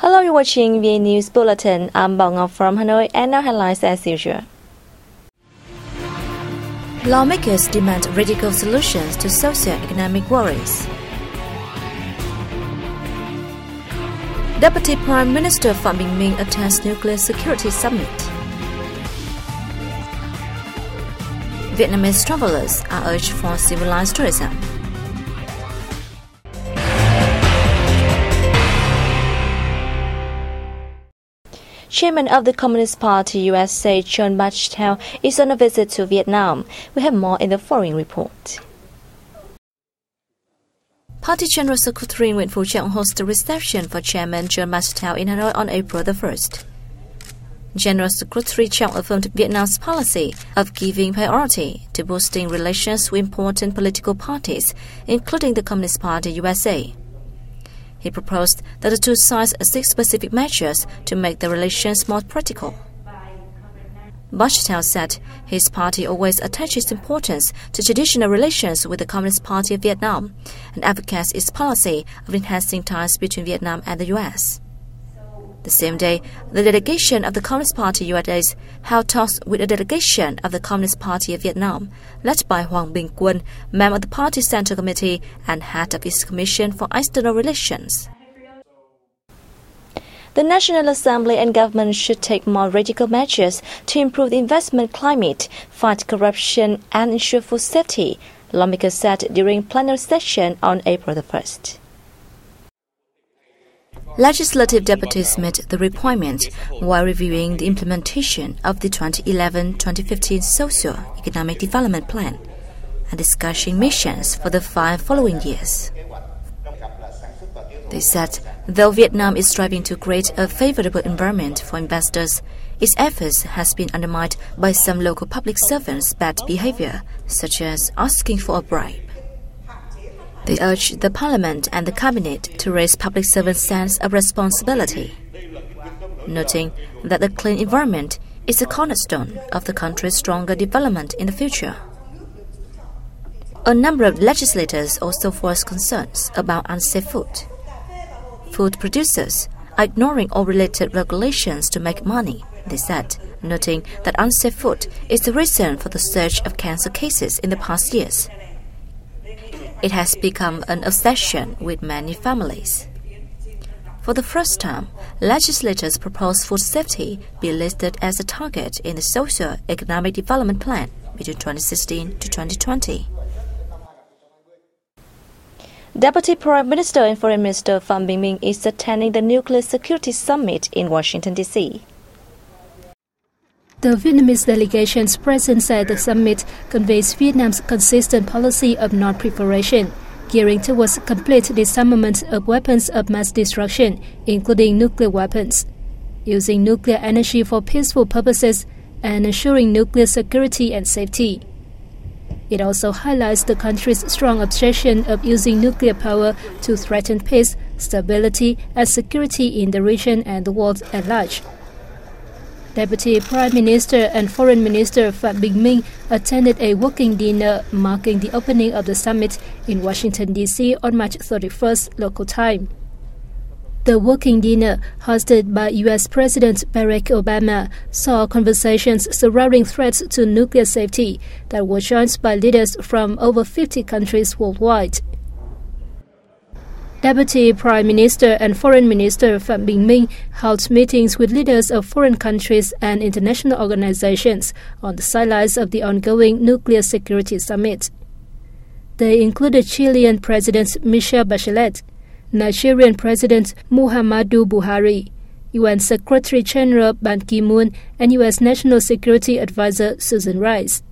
Hello, you're watching VNA News Bulletin. I'm Bảo Ngọc from Hanoi, and now headlines as usual. Lawmakers demand radical solutions to socio-economic worries. Deputy Prime Minister Phạm Bình Minh attends Nuclear Security Summit. Vietnamese travelers are urged for civilized tourism. Chairman of the Communist Party USA, John Bachtel, is on a visit to Vietnam. We have more in the following report. Party General Secretary Nguyễn Phú Trọng hosted a reception for Chairman John Bachtel in Hanoi on April the 1st. General Secretary Trọng affirmed Vietnam's policy of giving priority to boosting relations with important political parties, including the Communist Party USA. He proposed that the two sides seek specific measures to make the relations more practical. Bachtel said his party always attaches importance to traditional relations with the Communist Party of Vietnam and advocates its policy of enhancing ties between Vietnam and the U.S. The same day, the delegation of the Communist Party USA held talks with a delegation of the Communist Party of Vietnam, led by Hoàng Bình Quân, member of the party's Central Committee and head of its Commission for External Relations. The National Assembly and government should take more radical measures to improve the investment climate, fight corruption, and ensure food safety, lawmakers said during plenary session on April the 1st. Legislative deputies met the requirement while reviewing the implementation of the 2011-2015 Socio-Economic Development Plan and discussing missions for the 5 following years. They said, though Vietnam is striving to create a favorable environment for investors, its efforts has been undermined by some local public servants' bad behavior, such as asking for a bribe. They urged the Parliament and the Cabinet to raise public servants' sense of responsibility, noting that the clean environment is a cornerstone of the country's stronger development in the future. A number of legislators also voiced concerns about unsafe food. Food producers are ignoring all related regulations to make money, they said, noting that unsafe food is the reason for the surge of cancer cases in the past years. It has become an obsession with many families. For the first time, legislators proposed food safety be listed as a target in the Socio-Economic Development Plan between 2016 to 2020. Deputy Prime Minister and Foreign Minister Phạm Bình Minh is attending the Nuclear Security Summit in Washington, D.C. The Vietnamese delegation's presence at the summit conveys Vietnam's consistent policy of non-proliferation, gearing towards complete disarmament of weapons of mass destruction, including nuclear weapons, using nuclear energy for peaceful purposes, and ensuring nuclear security and safety. It also highlights the country's strong obsession of using nuclear power to threaten peace, stability, and security in the region and the world at large. Deputy Prime Minister and Foreign Minister Phạm Bình Minh attended a working dinner marking the opening of the summit in Washington, D.C. on March 31st local time. The working dinner, hosted by U.S. President Barack Obama, saw conversations surrounding threats to nuclear safety that were joined by leaders from over 50 countries worldwide. Deputy Prime Minister and Foreign Minister Phạm Bình Minh held meetings with leaders of foreign countries and international organizations on the sidelines of the ongoing Nuclear Security Summit. They included Chilean President Michelle Bachelet, Nigerian President Muhammadu Buhari, UN Secretary General Ban Ki-moon, and U.S. National Security Advisor Susan Rice.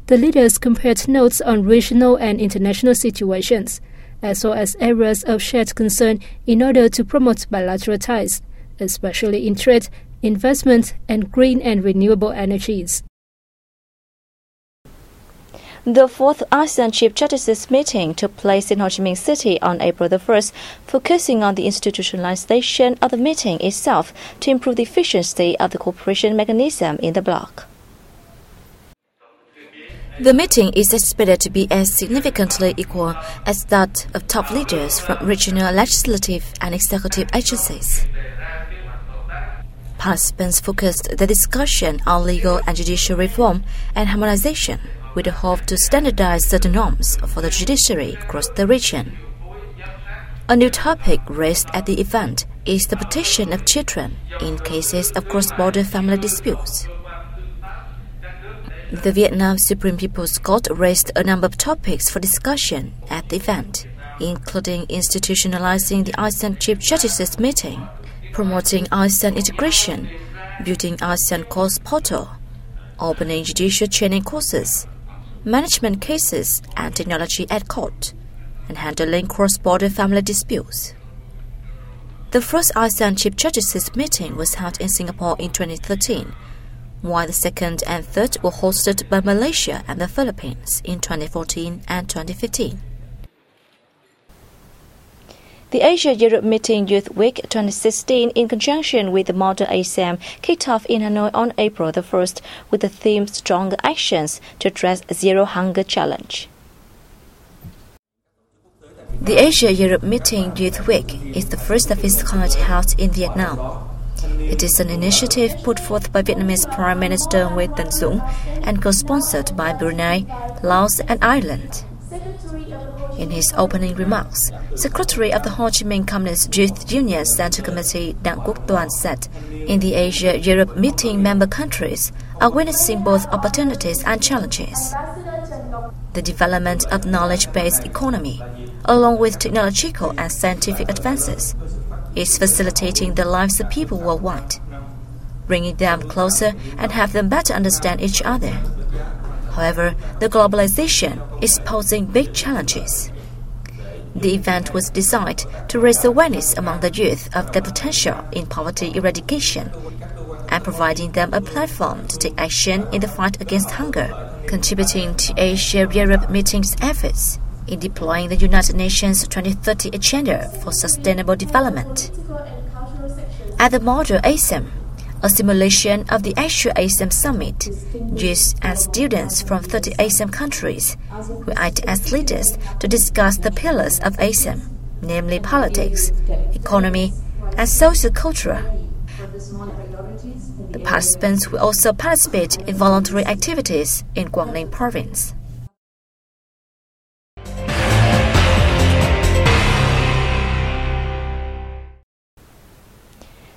The leaders compared notes on regional and international situations, as well as areas of shared concern in order to promote bilateral ties, especially in trade, investment, and green and renewable energies. The 4th ASEAN Chief Justices meeting took place in Ho Chi Minh City on April the 1st, focusing on the institutionalization of the meeting itself to improve the efficiency of the cooperation mechanism in the bloc. The meeting is expected to be as significantly equal as that of top leaders from regional legislative and executive agencies. Participants focused the discussion on legal and judicial reform and harmonization, with the hope to standardize certain norms for the judiciary across the region. A new topic raised at the event is the protection of children in cases of cross-border family disputes. The Vietnam Supreme People's Court raised a number of topics for discussion at the event, including institutionalizing the ASEAN Chief Justices meeting, promoting ASEAN integration, building ASEAN course portal, opening judicial training courses, management cases and technology at court, and handling cross-border family disputes. The first ASEAN Chief Justices meeting was held in Singapore in 2013, while the second and third were hosted by Malaysia and the Philippines in 2014 and 2015. The Asia-Europe Meeting Youth Week 2016, in conjunction with the Model ASEM, kicked off in Hanoi on April the 1st with the theme Stronger Actions to address Zero Hunger Challenge. The Asia-Europe Meeting Youth Week is the first of its kind held in Vietnam. It is an initiative put forth by Vietnamese Prime Minister Nguyen Tân Dũng and co-sponsored by Brunei, Laos and Ireland. In his opening remarks, Secretary of the Ho Chi Minh Communist Youth Union Central Committee Đặng Quốc Toàn said, in the Asia-Europe Meeting member countries are witnessing both opportunities and challenges. The development of knowledge-based economy, along with technological and scientific advances, is facilitating the lives of people worldwide, bringing them closer and have them better understand each other. However, the globalization is posing big challenges. The event was designed to raise awareness among the youth of their potential in poverty eradication and providing them a platform to take action in the fight against hunger, contributing to Asia-Europe Meeting's efforts in deploying the United Nations 2030 Agenda for Sustainable Development. At the Model ASEM, a simulation of the actual ASEM Summit, youth and students from 30 ASEM countries will act as leaders to discuss the pillars of ASEM, namely politics, economy, and socio-culture. The participants will also participate in voluntary activities in Quang Ninh Province.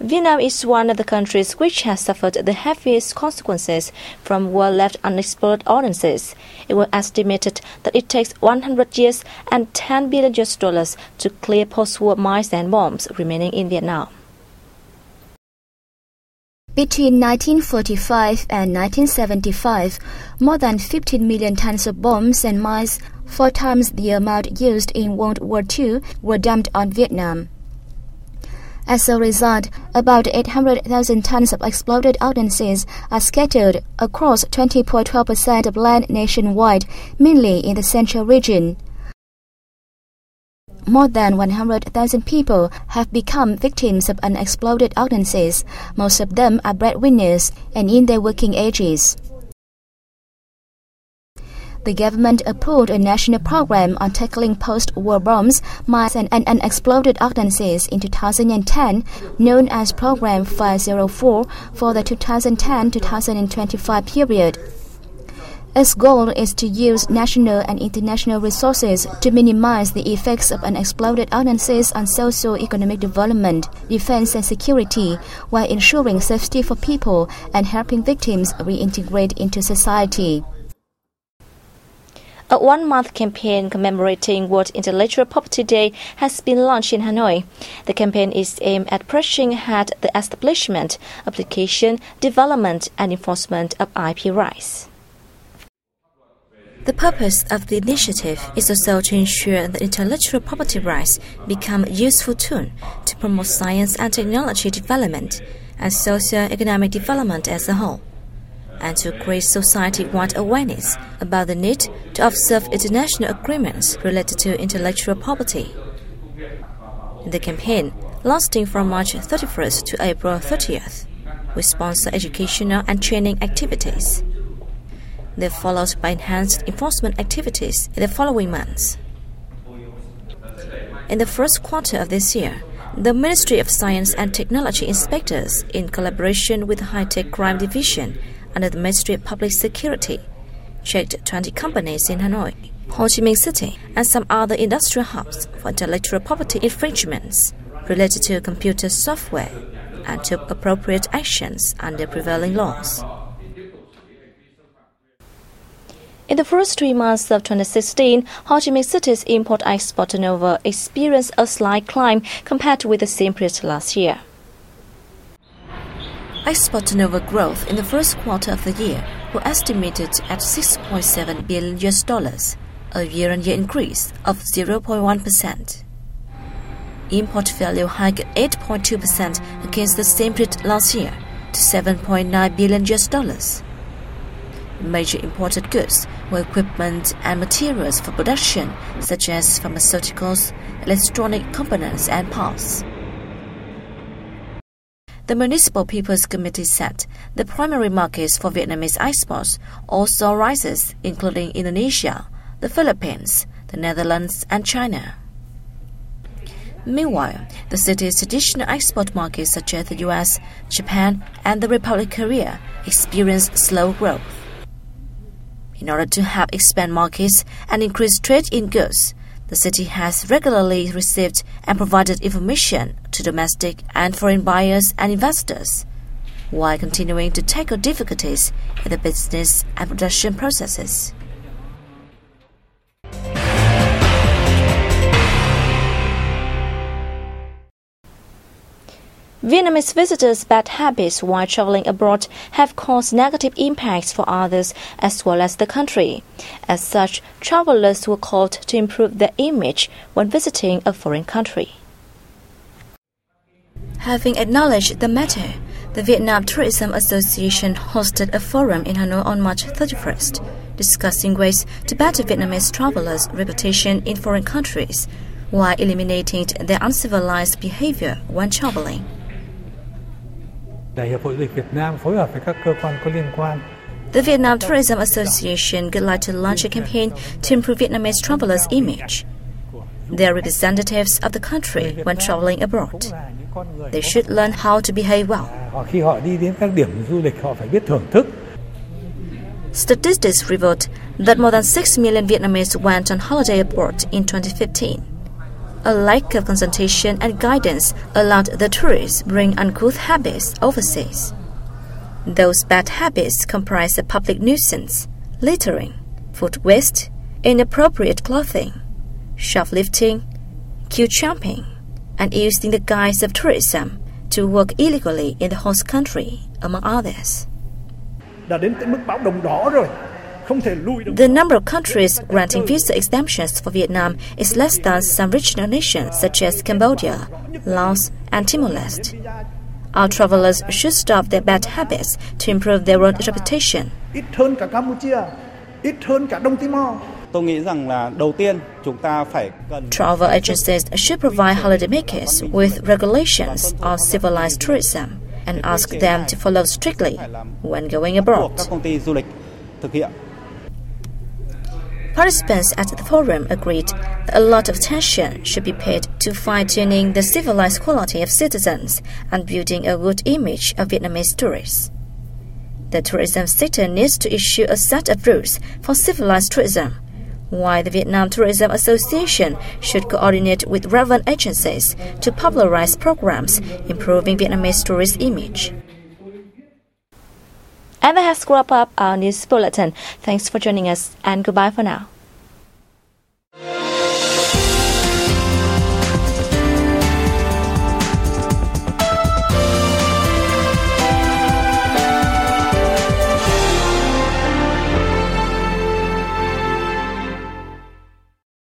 Vietnam is one of the countries which has suffered the heaviest consequences from war left unexploded ordnances. It was estimated that it takes 100 years and $10 billion to clear post-war mines and bombs remaining in Vietnam. Between 1945 and 1975, more than 15 million tons of bombs and mines, 4 times the amount used in World War II, were dumped on Vietnam. As a result, about 800,000 tons of exploded ordnances are scattered across 20.12% of land nationwide, mainly in the central region. More than 100,000 people have become victims of unexploded ordnances. Most of them are breadwinners and in their working ages. The government approved a national program on tackling post-war bombs, mines and unexploded ordnances in 2010, known as Program 504 for the 2010-2025 period. Its goal is to use national and international resources to minimize the effects of unexploded ordnances on socio-economic development, defense and security, while ensuring safety for people and helping victims reintegrate into society. A one-month campaign commemorating World Intellectual Property Day has been launched in Hanoi. The campaign is aimed at pushing ahead the establishment, application, development, and enforcement of IP rights. The purpose of the initiative is also to ensure that intellectual property rights become a useful tool to promote science and technology development and socio-economic development as a whole, and to create society-wide awareness about the need to observe international agreements related to intellectual property. The campaign, lasting from March 31st to April 30th, will sponsor educational and training activities. They're followed by enhanced enforcement activities in the following months. In the first quarter of this year, the Ministry of Science and Technology inspectors, in collaboration with the High-Tech Crime Division under the Ministry of Public Security, checked 20 companies in Hanoi, Ho Chi Minh City, and some other industrial hubs for intellectual property infringements related to computer software and took appropriate actions under prevailing laws. In the first 3 months of 2016, Ho Chi Minh City's import-export turnover experienced a slight climb compared with the same period last year. Export turnover growth in the first quarter of the year were estimated at $6.7 billion, a year-on-year increase of 0.1%. Import value hiked 8.2% against the same period last year to $7.9 billion. Major imported goods were equipment and materials for production, such as pharmaceuticals, electronic components, and parts. The Municipal People's Committee said the primary markets for Vietnamese exports also rises, including Indonesia, the Philippines, the Netherlands, and China. Meanwhile, the city's traditional export markets such as the US, Japan, and the Republic of Korea experienced slow growth. In order to help expand markets and increase trade in goods, the city has regularly received and provided information to domestic and foreign buyers and investors, while continuing to tackle difficulties in the business and production processes. Vietnamese visitors' bad habits while traveling abroad have caused negative impacts for others as well as the country. As such, travelers were called to improve their image when visiting a foreign country. Having acknowledged the matter, the Vietnam Tourism Association hosted a forum in Hanoi on March 31st, discussing ways to better Vietnamese travelers' reputation in foreign countries, while eliminating their uncivilized behavior when traveling. The Vietnam Tourism Association would like to launch a campaign to improve Vietnamese travelers' image. They are representatives of the country when traveling abroad. They should learn how to behave well. Statistics revealed that more than 6 million Vietnamese went on holiday abroad in 2015. A lack of consultation and guidance allowed the tourists bring uncouth habits overseas. Those bad habits comprise a public nuisance, littering, food waste, inappropriate clothing, shoplifting, queue jumping, and using the guise of tourism to work illegally in the host country, among others. The number of countries granting visa exemptions for Vietnam is less than some regional nations such as Cambodia, Laos, and Timor-Leste. Our travelers should stop their bad habits to improve their own reputation. Travel agencies should provide holidaymakers with regulations on civilized tourism and ask them to follow strictly when going abroad. Participants at the forum agreed that a lot of attention should be paid to fine-tuning the civilized quality of citizens and building a good image of Vietnamese tourists. The tourism sector needs to issue a set of rules for civilized tourism, while the Vietnam Tourism Association should coordinate with relevant agencies to popularize programs improving Vietnamese tourist image. And that has wrapped up our news bulletin. Thanks for joining us, and goodbye for now.